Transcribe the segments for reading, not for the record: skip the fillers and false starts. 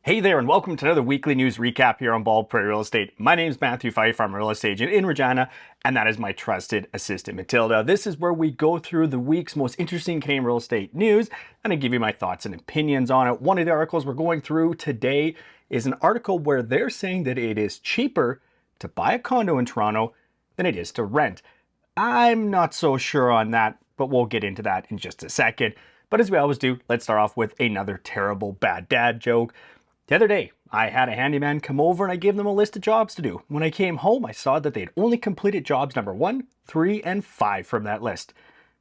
Hey there, and welcome to another weekly news recap here on Bald Prairie Real Estate. My name is Matthew Pfeifer. I'm a real estate agent in Regina, and that is my trusted assistant, 𝗤𝗲𝗲𝗲𝗲. This is where we go through the week's most interesting Canadian real estate news, and I give you my thoughts and opinions on it. One of the articles we're going through today is an article where they're saying that it is cheaper to buy a condo in Toronto than it is to rent. I'm not so sure on that, but we'll get into that in just a second. But as we always do, let's start off with another terrible bad dad joke. The other day, I had a handyman come over and I gave them a list of jobs to do. When I came home, I saw that they'd only completed jobs number 1, 3, and 5 from that list.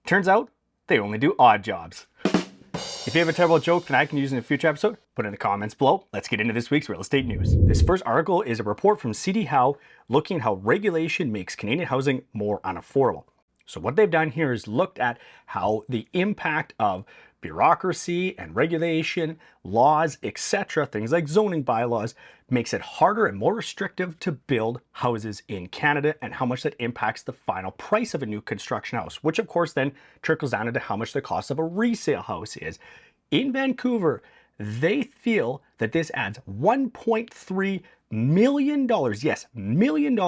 Turns out, they only do odd jobs. If you have a terrible joke that I can use in a future episode, put it in the comments below. Let's get into this week's real estate news. This first article is a report from CD Howe looking at how regulation makes Canadian housing more unaffordable. So what they've done here is looked at how the impact of bureaucracy and regulation, laws, etc., things like zoning bylaws, makes it harder and more restrictive to build houses in Canada and how much that impacts the final price of a new construction house, which of course then trickles down into how much the cost of a resale house is. In Vancouver, they feel that this adds $1.3 million, yes, $million,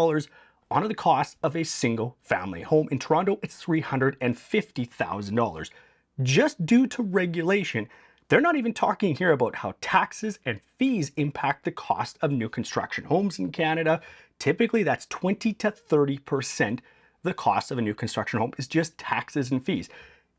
onto the cost of a single family home. In Toronto, it's $350,000. Just due to regulation. They're not even talking here about how taxes and fees impact the cost of new construction homes in Canada. Typically, that's 20 to 30% the cost of a new construction home is just taxes and fees.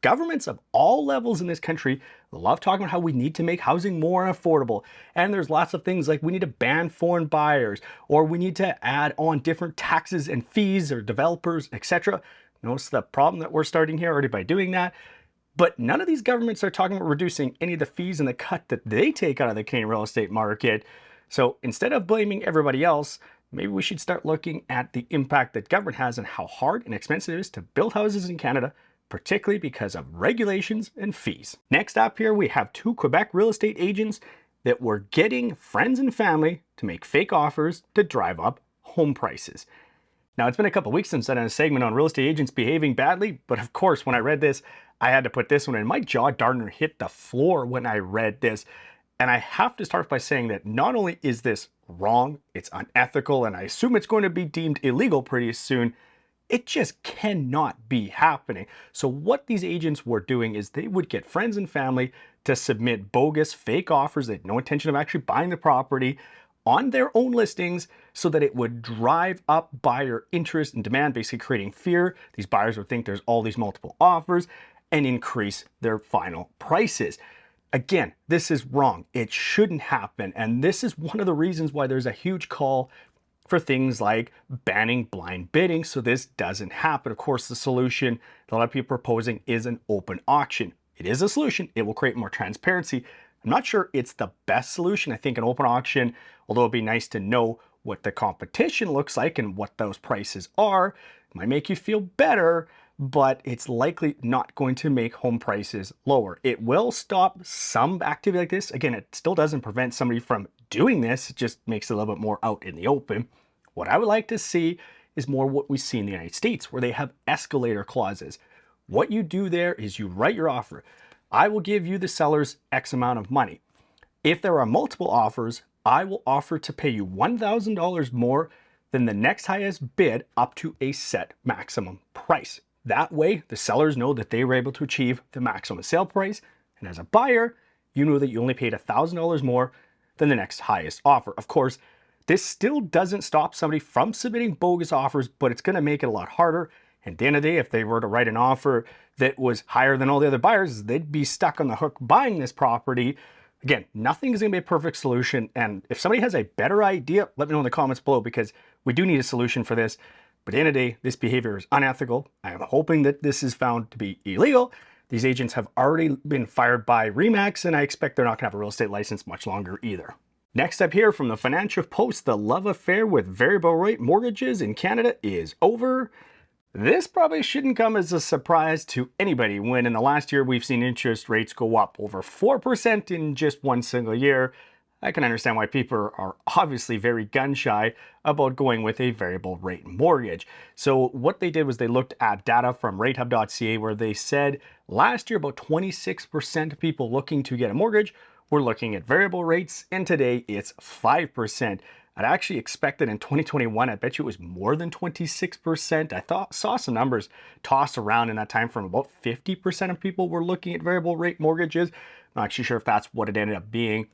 Governments of all levels in this country love talking about how we need to make housing more affordable. And there's lots of things like we need to ban foreign buyers, or we need to add on different taxes and fees or developers, etc. Notice the problem that we're starting here already by doing that. But none of these governments are talking about reducing any of the fees and the cut that they take out of the Canadian real estate market. So instead of blaming everybody else, maybe we should start looking at the impact that government has and how hard and expensive it is to build houses in Canada, particularly because of regulations and fees. Next up here, we have 2 Quebec real estate agents that were getting friends and family to make fake offers to drive up home prices. Now, it's been a couple weeks since I did a segment on real estate agents behaving badly, but of course, when I read this, I had to put this one in. My jaw darn hit the floor when I read this. And I have to start by saying that not only is this wrong, it's unethical, and I assume it's going to be deemed illegal pretty soon, it just cannot be happening. So what these agents were doing is they would get friends and family to submit bogus fake offers. They had no intention of actually buying the property on their own listings so that it would drive up buyer interest and demand, basically creating fear. These buyers would think there's all these multiple offers and increase their final prices. Again, this is wrong. It shouldn't happen. And this is one of the reasons why there's a huge call for things like banning blind bidding so this doesn't happen. Of course, the solution that a lot of people are proposing is an open auction. It is a solution. It will create more transparency. I'm not sure it's the best solution. I think an open auction, although it'd be nice to know what the competition looks like and what those prices are, it might make you feel better, but it's likely not going to make home prices lower. It will stop some activity like this. Again, it still doesn't prevent somebody from doing this. It just makes it a little bit more out in the open. What I would like to see is more what we see in the United States, where they have escalator clauses. What you do there is you write your offer. I will give you, the sellers, X amount of money. If there are multiple offers, I will offer to pay you $1,000 more than the next highest bid up to a set maximum price. That way, the sellers know that they were able to achieve the maximum sale price. And as a buyer, you know that you only paid $1,000 more than the next highest offer. Of course, this still doesn't stop somebody from submitting bogus offers, but it's going to make it a lot harder. And at the end of the day, if they were to write an offer that was higher than all the other buyers, they'd be stuck on the hook buying this property. Again, nothing is going to be a perfect solution. And if somebody has a better idea, let me know in the comments below, because we do need a solution for this. But at the end of the day, this behavior is unethical. I am hoping that this is found to be illegal. These agents have already been fired by RE/MAX, and I expect they're not going to have a real estate license much longer either. Next up here from the Financial Post, the love affair with variable rate mortgages in Canada is over. This probably shouldn't come as a surprise to anybody when in the last year we've seen interest rates go up over 4% in just one single year. I can understand why people are obviously very gun shy about going with a variable rate mortgage. So what they did was they looked at data from 𝗏𝗳𝗲𝗲𝗲𝗏 where they said last year about 26% of people looking to get a mortgage we're looking at variable rates, and today it's 5%. I'd actually expected in 2021, I bet you it was more than 26%. I saw some numbers tossed around in that time from about 50% of people were looking at variable rate mortgages. I'm not actually sure if that's what it ended up being.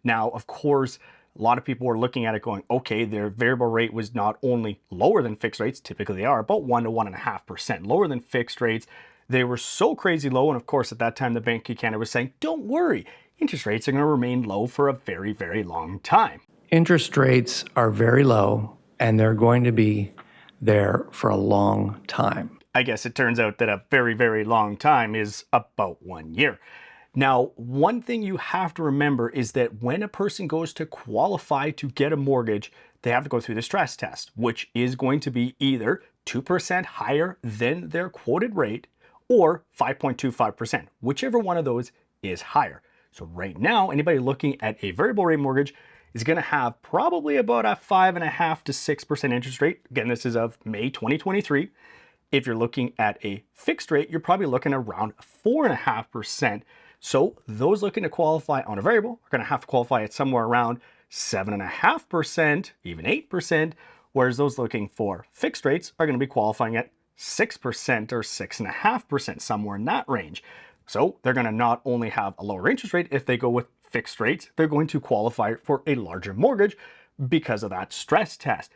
Now, of course, a lot of people were looking at it going, okay, their variable rate was not only lower than fixed rates, typically they are, about 1 to 1.5% lower than fixed rates. They were so crazy low, and of course at that time the Bank of Canada was saying, don't worry, interest rates are going to remain low for a very, very long time. Interest rates are very low, and they're going to be there for a long time. I guess it turns out that a very, very long time is about 1 year. Now, one thing you have to remember is that when a person goes to qualify to get a mortgage, they have to go through the stress test, which is going to be either 2% higher than their quoted rate or 5.25%, whichever one of those is higher. So right now, anybody looking at a variable rate mortgage is going to have probably about a 5.5 to 6% interest rate. Again, this is of May 2023. If you're looking at a fixed rate, you're probably looking around 4.5%. So those looking to qualify on a variable are going to have to qualify at somewhere around 7.5%, even 8%, whereas those looking for fixed rates are going to be qualifying at 6% or 6.5%, somewhere in that range. So they're going to not only have a lower interest rate if they go with fixed rates, they're going to qualify for a larger mortgage because of that stress test.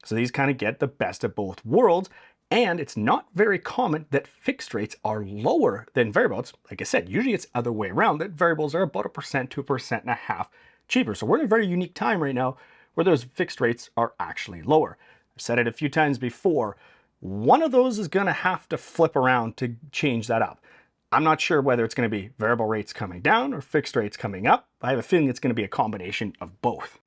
So these kind of get the best of both worlds. And it's not very common that fixed rates are lower than variables. Like I said, usually it's the other way around, that variables are about 1% to 1.5% cheaper. So we're in a very unique time right now where those fixed rates are actually lower. I've said it a few times before. One of those is going to have to flip around to change that up. I'm not sure whether it's going to be variable rates coming down or fixed rates coming up. I have a feeling it's going to be a combination of both.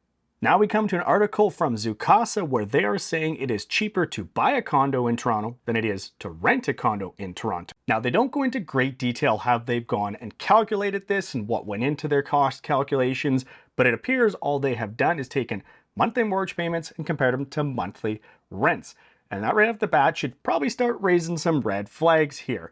Now we come to an article from Zoocasa where they are saying it is cheaper to buy a condo in Toronto than it is to rent a condo in Toronto. Now they don't go into great detail how they've gone and calculated this and what went into their cost calculations, but it appears all they have done is taken monthly mortgage payments and compared them to monthly rents. And that right off the bat should probably start raising some red flags here.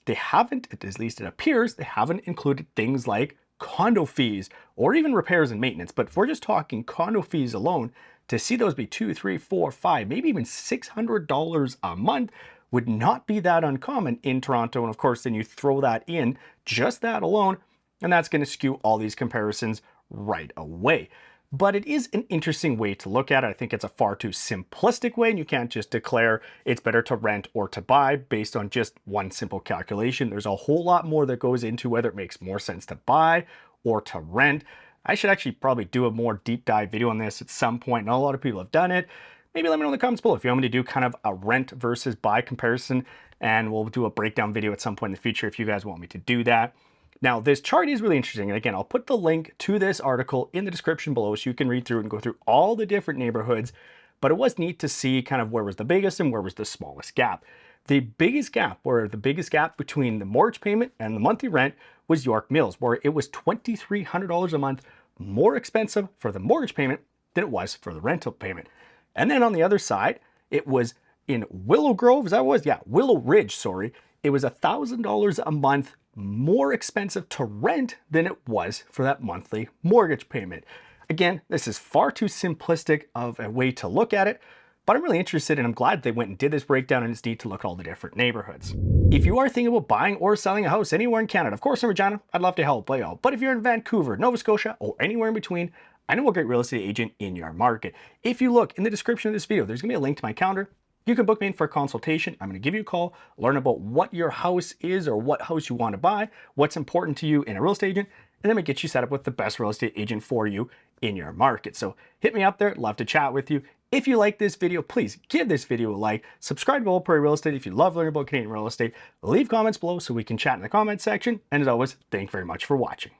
They haven't, at least it appears, they haven't included things like condo fees or even repairs and maintenance. But if we're just talking condo fees alone, to see those be $200, $300, $400, $500, maybe even $600 a month would not be that uncommon in Toronto. And of course, then you throw that in, just that alone, and that's going to skew all these comparisons right away. But it is an interesting way to look at it. I think it's a far too simplistic way, and you can't just declare it's better to rent or to buy based on just one simple calculation. There's a whole lot more that goes into whether it makes more sense to buy or to rent. I should actually probably do a more deep dive video on this at some point. Not a lot of people have done it. Maybe let me know in the comments below if you want me to do kind of a rent versus buy comparison, and we'll do a breakdown video at some point in the future if you guys want me to do that. Now, this chart is really interesting. And again, I'll put the link to this article in the description below so you can read through and go through all the different neighborhoods. But it was neat to see kind of where was the biggest and where was the smallest gap. The biggest gap, or the biggest gap between the mortgage payment and the monthly rent, was York Mills, where it was $2,300 a month more expensive for the mortgage payment than it was for the rental payment. And then on the other side, it was in Willow Grove, is that what it was? Yeah, Willow Ridge, sorry. It was $1,000 a month more expensive to rent than it was for that monthly mortgage payment. Again, this is far too simplistic of a way to look at it, but I'm really interested and I'm glad they went and did this breakdown, and it's neat to look at all the different neighborhoods. If you are thinking about buying or selling a house anywhere in Canada, of course in Regina, I'd love to help you out. But if you're in Vancouver, Nova Scotia, or anywhere in between, I know a great real estate agent in your market. If you look in the description of this video, there's gonna be a link to my calendar. You can book me in for a consultation. I'm going to give you a call, learn about what your house is or what house you want to buy, what's important to you in a real estate agent, and then we get you set up with the best real estate agent for you in your market. So hit me up there. Love to chat with you. If you like this video, please give this video a like, subscribe to Bald Prairie Real Estate if you love learning about Canadian real estate, leave comments below so we can chat in the comments section. And as always, thank you very much for watching.